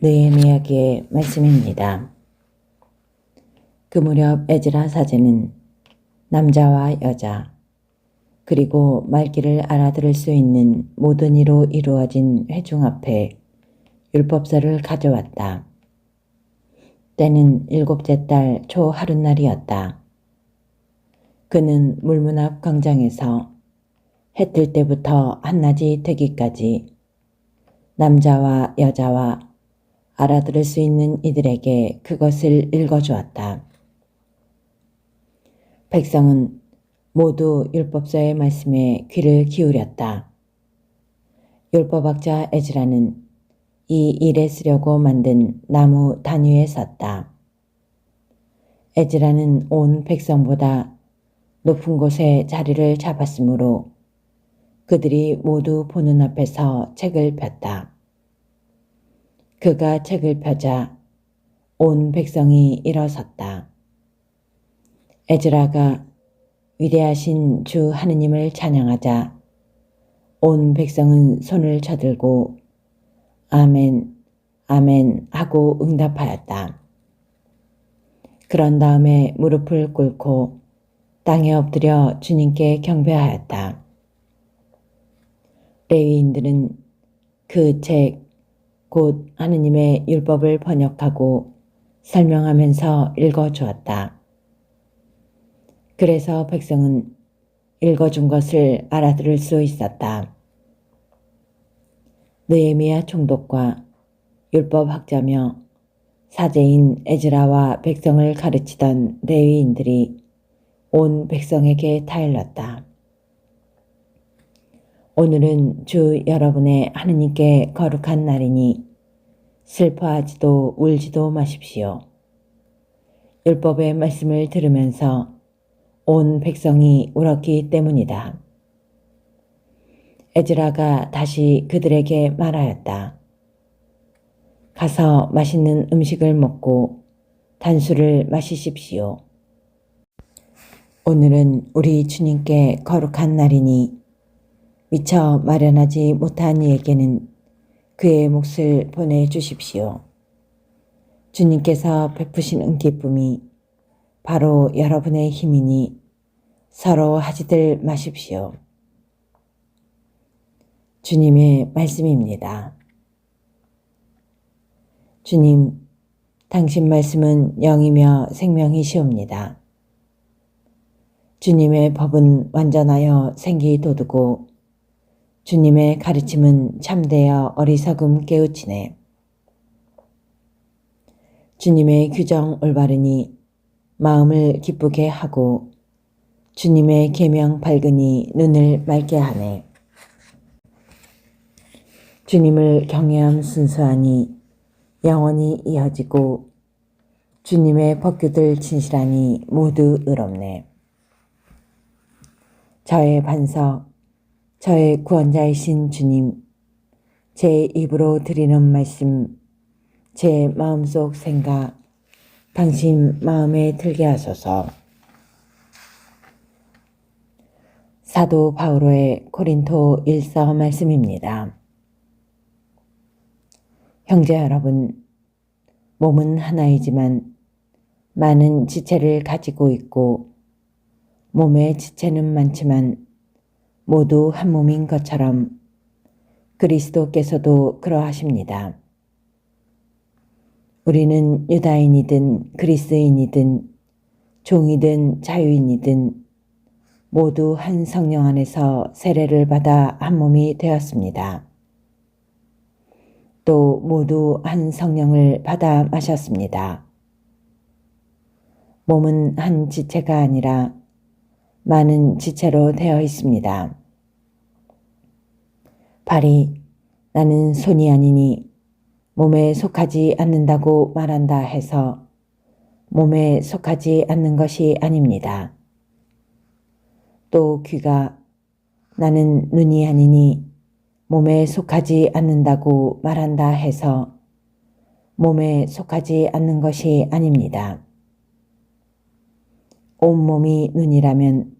느헤미야기의 말씀입니다. 그 무렵 에즈라 사제는 남자와 여자 그리고 말귀를 알아들을 수 있는 모든 이로 이루어진 회중 앞에 율법서를 가져왔다. 때는 7째 달 초 하룻날이었다. 그는 물문 앞 광장에서 해 뜰 때부터 한낮이 되기까지 남자와 여자와 알아들을 수 있는 이들에게 그것을 읽어주었다. 백성은 모두 율법서의 말씀에 귀를 기울였다. 율법학자 에즈라는 이 일에 쓰려고 만든 나무 단위에 섰다. 에즈라는 온 백성보다 높은 곳에 자리를 잡았으므로 그들이 모두 보는 앞에서 책을 폈다. 그가 책을 펴자 온 백성이 일어섰다. 에즈라가 위대하신 주 하느님을 찬양하자 온 백성은 손을 쳐들고 아멘, 아멘 하고 응답하였다. 그런 다음에 무릎을 꿇고 땅에 엎드려 주님께 경배하였다. 레위인들은 그 책, 곧 하느님의 율법을 번역하고 설명하면서 읽어주었다. 그래서 백성은 읽어준 것을 알아들을 수 있었다. 느헤미야 총독과 율법학자며 사제인 에즈라와 백성을 가르치던 레위인들이 온 백성에게 타일렀다. 오늘은 주 여러분의 하느님께 거룩한 날이니 슬퍼하지도 울지도 마십시오. 율법의 말씀을 들으면서 온 백성이 울었기 때문이다. 에즈라가 다시 그들에게 말하였다. 가서 맛있는 음식을 먹고 단술을 마시십시오. 오늘은 우리 주님께 거룩한 날이니 미처 마련하지 못한 이에게는 그의 몫을 보내주십시오. 주님께서 베푸신 은기쁨이 바로 여러분의 힘이니 서로 하지들 마십시오. 주님의 말씀입니다. 주님, 당신 말씀은 영이며 생명이시옵니다. 주님의 법은 완전하여 생기 돋우고 주님의 가르침은 참되어 어리석음 깨우치네. 주님의 규정 올바르니 마음을 기쁘게 하고 주님의 계명 밝으니 눈을 맑게 하네. 주님을 경외함 순수하니 영원히 이어지고 주님의 법규들 진실하니 모두 의롭네. 저의 반석, 저의 구원자이신 주님, 제 입으로 드리는 말씀, 제 마음속 생각, 당신 마음에 들게 하소서. 사도 바오로의 고린토 1서 말씀입니다. 형제 여러분, 몸은 하나이지만 많은 지체를 가지고 있고 몸의 지체는 많지만 모두 한 몸인 것처럼 그리스도께서도 그러하십니다. 우리는 유다인이든 그리스인이든 종이든 자유인이든 모두 한 성령 안에서 세례를 받아 한 몸이 되었습니다. 또 모두 한 성령을 받아 마셨습니다. 몸은 한 지체가 아니라 많은 지체로 되어 있습니다. 발이 나는 손이 아니니 몸에 속하지 않는다고 말한다 해서 몸에 속하지 않는 것이 아닙니다. 또 귀가 나는 눈이 아니니 몸에 속하지 않는다고 말한다 해서 몸에 속하지 않는 것이 아닙니다. 온몸이 눈이라면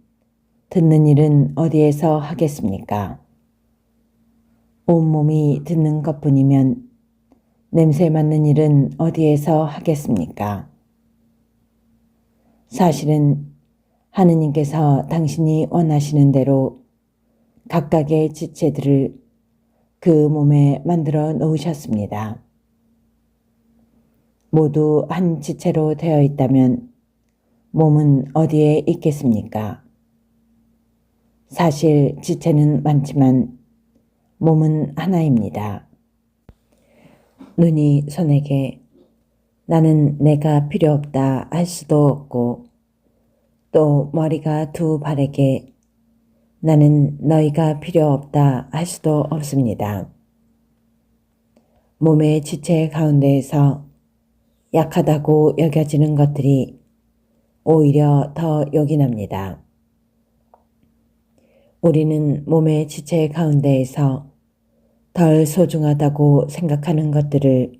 듣는 일은 어디에서 하겠습니까? 온몸이 듣는 것뿐이면 냄새 맡는 일은 어디에서 하겠습니까? 사실은 하느님께서 당신이 원하시는 대로 각각의 지체들을 그 몸에 만들어 놓으셨습니다. 모두 한 지체로 되어 있다면 몸은 어디에 있겠습니까? 사실 지체는 많지만 몸은 하나입니다. 눈이 손에게 나는 내가 필요 없다 할 수도 없고, 또 머리가 두 발에게 나는 너희가 필요 없다 할 수도 없습니다. 몸의 지체 가운데에서 약하다고 여겨지는 것들이 오히려 더 요긴합니다. 우리는 몸의 지체 가운데에서 덜 소중하다고 생각하는 것들을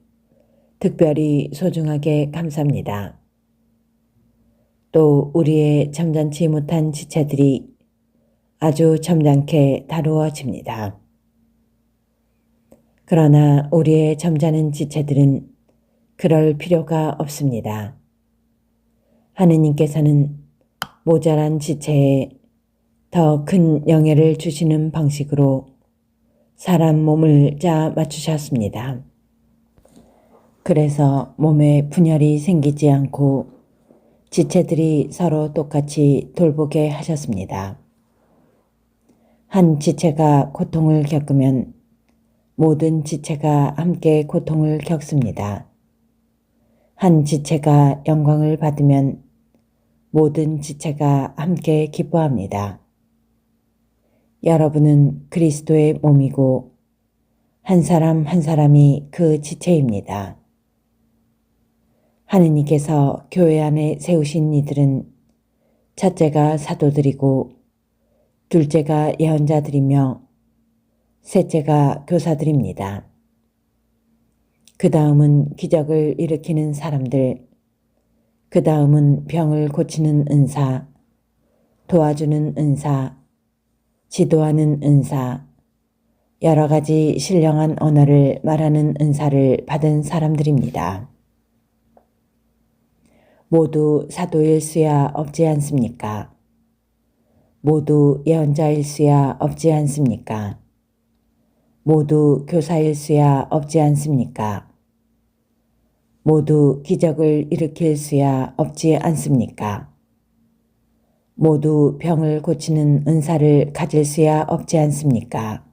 특별히 소중하게 감쌉니다. 또 우리의 점잖지 못한 지체들이 아주 점잖게 다루어집니다. 그러나 우리의 점잖은 지체들은 그럴 필요가 없습니다. 하느님께서는 모자란 지체에 더 큰 영예를 주시는 방식으로 사람 몸을 짜 맞추셨습니다. 그래서 몸에 분열이 생기지 않고 지체들이 서로 똑같이 돌보게 하셨습니다. 한 지체가 고통을 겪으면 모든 지체가 함께 고통을 겪습니다. 한 지체가 영광을 받으면 모든 지체가 함께 기뻐합니다. 여러분은 그리스도의 몸이고 한 사람 한 사람이 그 지체입니다. 하느님께서 교회 안에 세우신 이들은 첫째가 사도들이고 둘째가 예언자들이며 셋째가 교사들입니다. 그 다음은 기적을 일으키는 사람들, 그 다음은 병을 고치는 은사, 도와주는 은사, 지도하는 은사, 여러 가지 신령한 언어를 말하는 은사를 받은 사람들입니다. 모두 사도일 수야 없지 않습니까? 모두 예언자일 수야 없지 않습니까? 모두 교사일 수야 없지 않습니까? 모두 기적을 일으킬 수야 없지 않습니까? 모두 병을 고치는 은사를 가질 수야 없지 않습니까?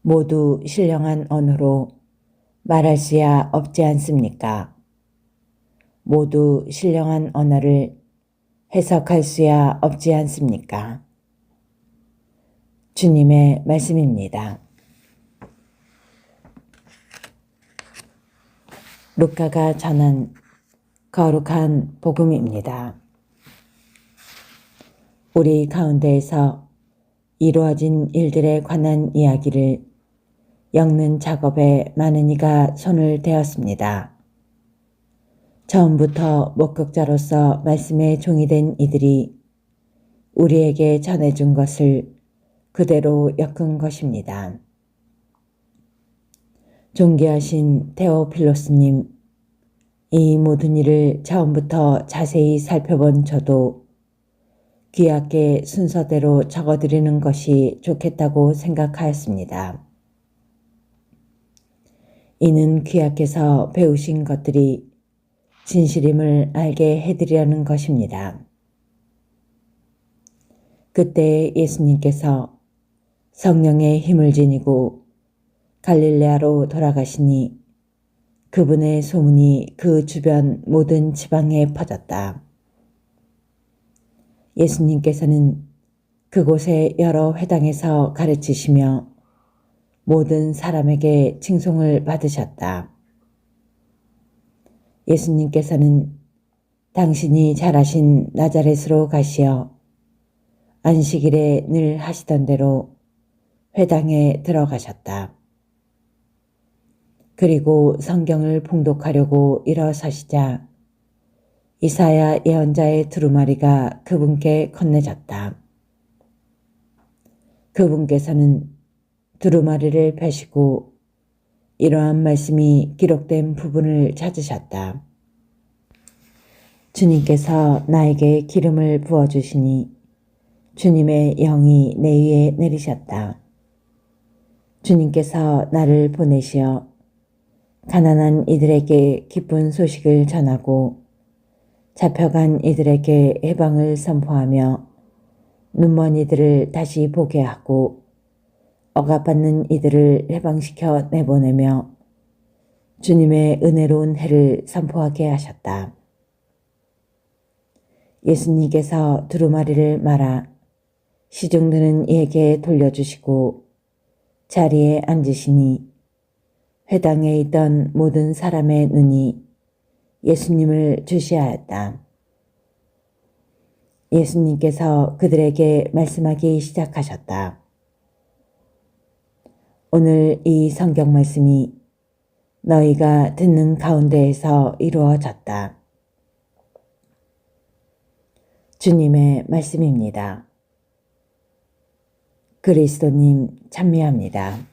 모두 신령한 언어로 말할 수야 없지 않습니까? 모두 신령한 언어를 해석할 수야 없지 않습니까? 주님의 말씀입니다. 루카가 전한 거룩한 복음입니다. 우리 가운데에서 이루어진 일들에 관한 이야기를 엮는 작업에 많은 이가 손을 대었습니다. 처음부터 목격자로서 말씀의 종이 된 이들이 우리에게 전해준 것을 그대로 엮은 것입니다. 존귀하신 테오필로스님, 이 모든 일을 처음부터 자세히 살펴본 저도 귀하게 순서대로 적어드리는 것이 좋겠다고 생각하였습니다. 이는 귀하께서 배우신 것들이 진실임을 알게 해드리려는 것입니다. 그때 예수님께서 성령의 힘을 지니고 갈릴레아로 돌아가시니 그분의 소문이 그 주변 모든 지방에 퍼졌다. 예수님께서는 그곳의 여러 회당에서 가르치시며 모든 사람에게 칭송을 받으셨다. 예수님께서는 당신이 잘하신 나자렛으로 가시어 안식일에 늘 하시던 대로 회당에 들어가셨다. 그리고 성경을 봉독하려고 일어서시자 이사야 예언자의 두루마리가 그분께 건네졌다. 그분께서는 두루마리를 펴시고 이러한 말씀이 기록된 부분을 찾으셨다. 주님께서 나에게 기름을 부어주시니 주님의 영이 내 위에 내리셨다. 주님께서 나를 보내시어 가난한 이들에게 기쁜 소식을 전하고 잡혀간 이들에게 해방을 선포하며 눈먼 이들을 다시 보게 하고 억압받는 이들을 해방시켜 내보내며 주님의 은혜로운 해를 선포하게 하셨다. 예수님께서 두루마리를 말아 시중드는 이에게 돌려주시고 자리에 앉으시니 회당에 있던 모든 사람의 눈이 예수님을 주시하였다. 예수님께서 그들에게 말씀하기 시작하셨다. 오늘 이 성경 말씀이 너희가 듣는 가운데에서 이루어졌다. 주님의 말씀입니다. 그리스도님 참여합니다.